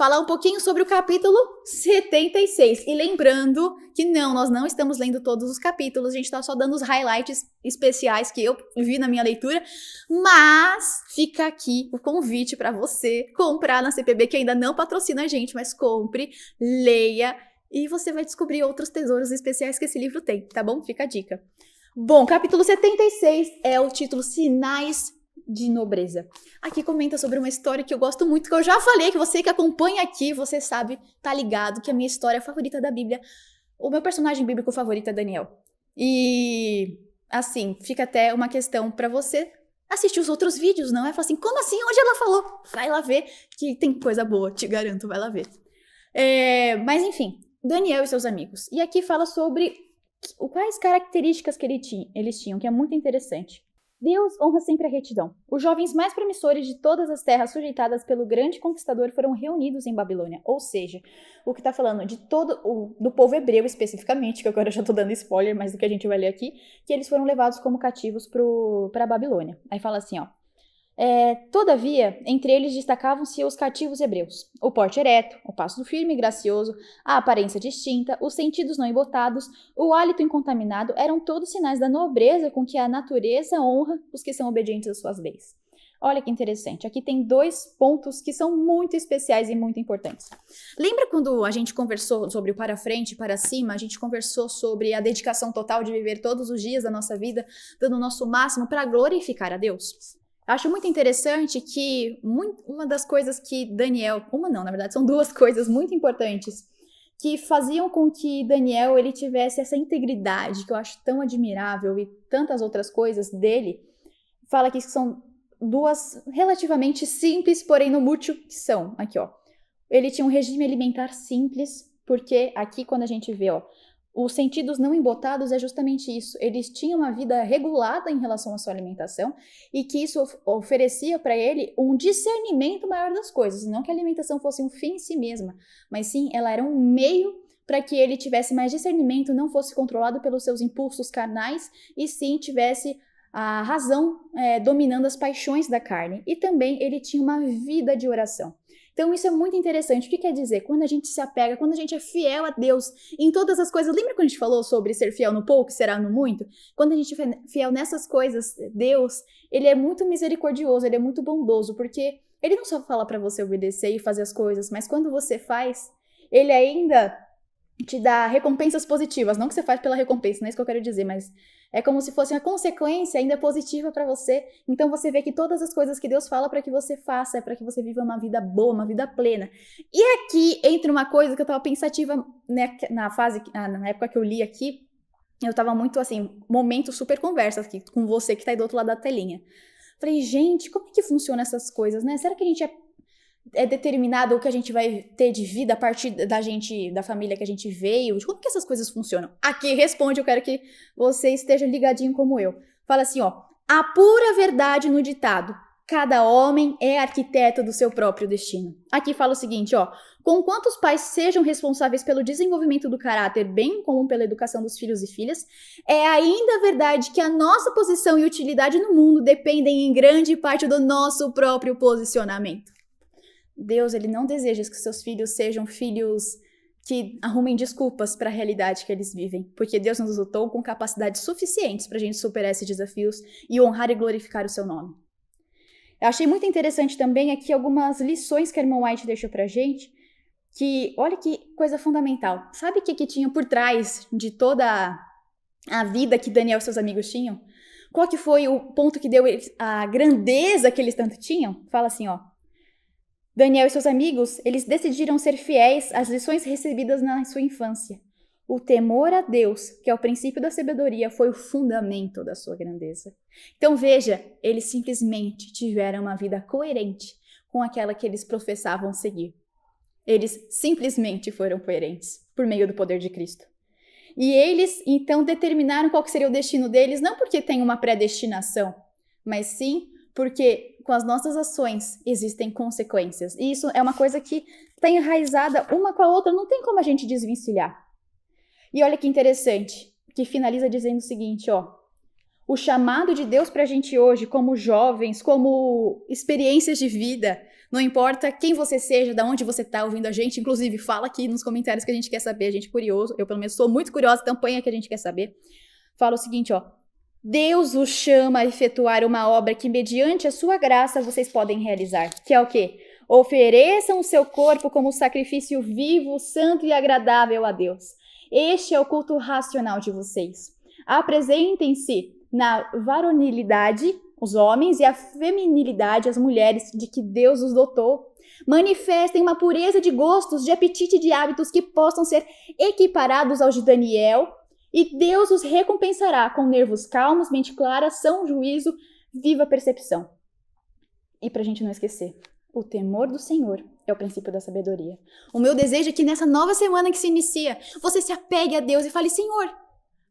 falar um pouquinho sobre o capítulo 76. E lembrando que nós não estamos lendo todos os capítulos, a gente está só dando os highlights especiais que eu vi na minha leitura, mas fica aqui o convite para você comprar na CPB, que ainda não patrocina a gente, mas compre, leia, e você vai descobrir outros tesouros especiais que esse livro tem, tá bom? Fica a dica. Bom, capítulo 76 é o título Sinais de Nobreza. Aqui comenta sobre uma história que eu gosto muito, que eu já falei, que você que acompanha aqui, você sabe, tá ligado, que a minha história favorita da Bíblia, o meu personagem bíblico favorito é Daniel. E, assim, fica até uma questão pra você assistir os outros vídeos, não é? Fala assim, como assim? Onde ela falou? Vai lá ver, que tem coisa boa, te garanto, vai lá ver. Mas, enfim, Daniel e seus amigos. E aqui fala sobre quais características que eles tinham, que é muito interessante. Deus honra sempre a retidão. Os jovens mais promissores de todas as terras sujeitadas pelo grande conquistador foram reunidos em Babilônia. Ou seja, o que está falando de do povo hebreu especificamente, que agora eu já estou dando spoiler, mas do que a gente vai ler aqui, que eles foram levados como cativos para Babilônia. Aí fala assim, ó. Todavia, entre eles destacavam-se os cativos hebreus. O porte ereto, o passo firme e gracioso, a aparência distinta, os sentidos não embotados, o hálito incontaminado eram todos sinais da nobreza com que a natureza honra os que são obedientes às suas leis. Olha que interessante, aqui tem 2 pontos que são muito especiais e muito importantes. Lembra quando a gente conversou sobre o para frente e para cima? A gente conversou sobre a dedicação total de viver todos os dias da nossa vida, dando o nosso máximo para glorificar a Deus? Acho muito interessante que uma das coisas que Daniel... na verdade, são 2 coisas muito importantes que faziam com que Daniel ele tivesse essa integridade que eu acho tão admirável e tantas outras coisas dele. Fala que são 2 relativamente simples, porém no mútil, que são, aqui ó. Ele tinha um regime alimentar simples, porque aqui quando a gente vê, ó, os sentidos não embotados é justamente isso. Eles tinham uma vida regulada em relação à sua alimentação e que isso oferecia para ele um discernimento maior das coisas. Não que a alimentação fosse um fim em si mesma, mas sim ela era um meio para que ele tivesse mais discernimento, não fosse controlado pelos seus impulsos carnais e sim tivesse a razão dominando as paixões da carne. E também ele tinha uma vida de oração. Então isso é muito interessante. O que quer dizer? Quando a gente se apega, quando a gente é fiel a Deus em todas as coisas. Lembra quando a gente falou sobre ser fiel no pouco, será no muito? Quando a gente é fiel nessas coisas, Deus, ele é muito misericordioso, ele é muito bondoso, porque ele não só fala para você obedecer e fazer as coisas, mas quando você faz, ele ainda te dá recompensas positivas. Não que você faz pela recompensa, não é isso que eu quero dizer, mas é como se fosse uma consequência ainda positiva para você. Então você vê que todas as coisas que Deus fala para que você faça é para que você viva uma vida boa, uma vida plena. E aqui entra uma coisa que eu tava pensativa, né, na época que eu li aqui, eu tava muito assim, momento super conversa aqui com você que tá aí do outro lado da telinha. Falei, gente, como é que funciona essas coisas, né? Será que a gente é determinado o que a gente vai ter de vida a partir da família que a gente veio? Como que essas coisas funcionam? Aqui responde, eu quero que você esteja ligadinho como eu. Fala assim, ó, a pura verdade no ditado, cada homem é arquiteto do seu próprio destino. Aqui fala o seguinte, ó, conquanto os pais sejam responsáveis pelo desenvolvimento do caráter, bem como pela educação dos filhos e filhas, é ainda verdade que a nossa posição e utilidade no mundo dependem em grande parte do nosso próprio posicionamento. Deus, ele não deseja que seus filhos sejam filhos que arrumem desculpas para a realidade que eles vivem, porque Deus nos dotou com capacidades suficientes para a gente superar esses desafios e honrar e glorificar o seu nome. Eu achei muito interessante também aqui algumas lições que a irmã White deixou pra gente, que, olha que coisa fundamental. Sabe o que tinha por trás de toda a vida que Daniel e seus amigos tinham? Qual que foi o ponto que deu a grandeza que eles tanto tinham? Fala assim, ó. Daniel e seus amigos, eles decidiram ser fiéis às lições recebidas na sua infância. O temor a Deus, que é o princípio da sabedoria, foi o fundamento da sua grandeza. Então veja, eles simplesmente tiveram uma vida coerente com aquela que eles professavam seguir. Eles simplesmente foram coerentes por meio do poder de Cristo. E eles, então, determinaram qual que seria o destino deles, não porque tem uma predestinação, mas sim porque com as nossas ações existem consequências. E isso é uma coisa que está enraizada uma com a outra, não tem como a gente desvencilhar. E olha que interessante, que finaliza dizendo o seguinte, ó. O chamado de Deus para a gente hoje, como jovens, como experiências de vida, Não importa quem você seja, de onde você tá ouvindo a gente, inclusive fala aqui nos comentários que a gente quer saber, a gente é curioso, eu pelo menos sou muito curiosa, então põe aqui que a gente quer saber. Fala o seguinte, ó: Deus os chama a efetuar uma obra que mediante a sua graça vocês podem realizar, que é o quê? Ofereçam o seu corpo como sacrifício vivo, santo e agradável a Deus. Este é o culto racional de vocês. Apresentem-se na varonilidade, os homens, e a feminilidade, as mulheres, de que Deus os dotou. Manifestem uma pureza de gostos, de apetite e de hábitos que possam ser equiparados aos de Daniel, e Deus os recompensará com nervos calmos, mente clara, são juízo, viva percepção. E pra gente não esquecer, o temor do Senhor é o princípio da sabedoria. O meu desejo é que nessa nova semana que se inicia, você se apegue a Deus e fale: Senhor,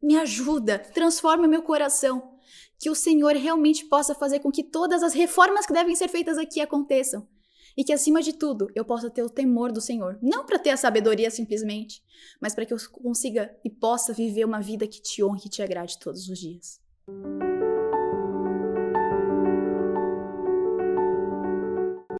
me ajuda, transforma meu coração. Que o Senhor realmente possa fazer com que todas as reformas que devem ser feitas aqui aconteçam. E que, acima de tudo, eu possa ter o temor do Senhor. Não para ter a sabedoria simplesmente, mas para que eu consiga e possa viver uma vida que te honre e te agrade todos os dias.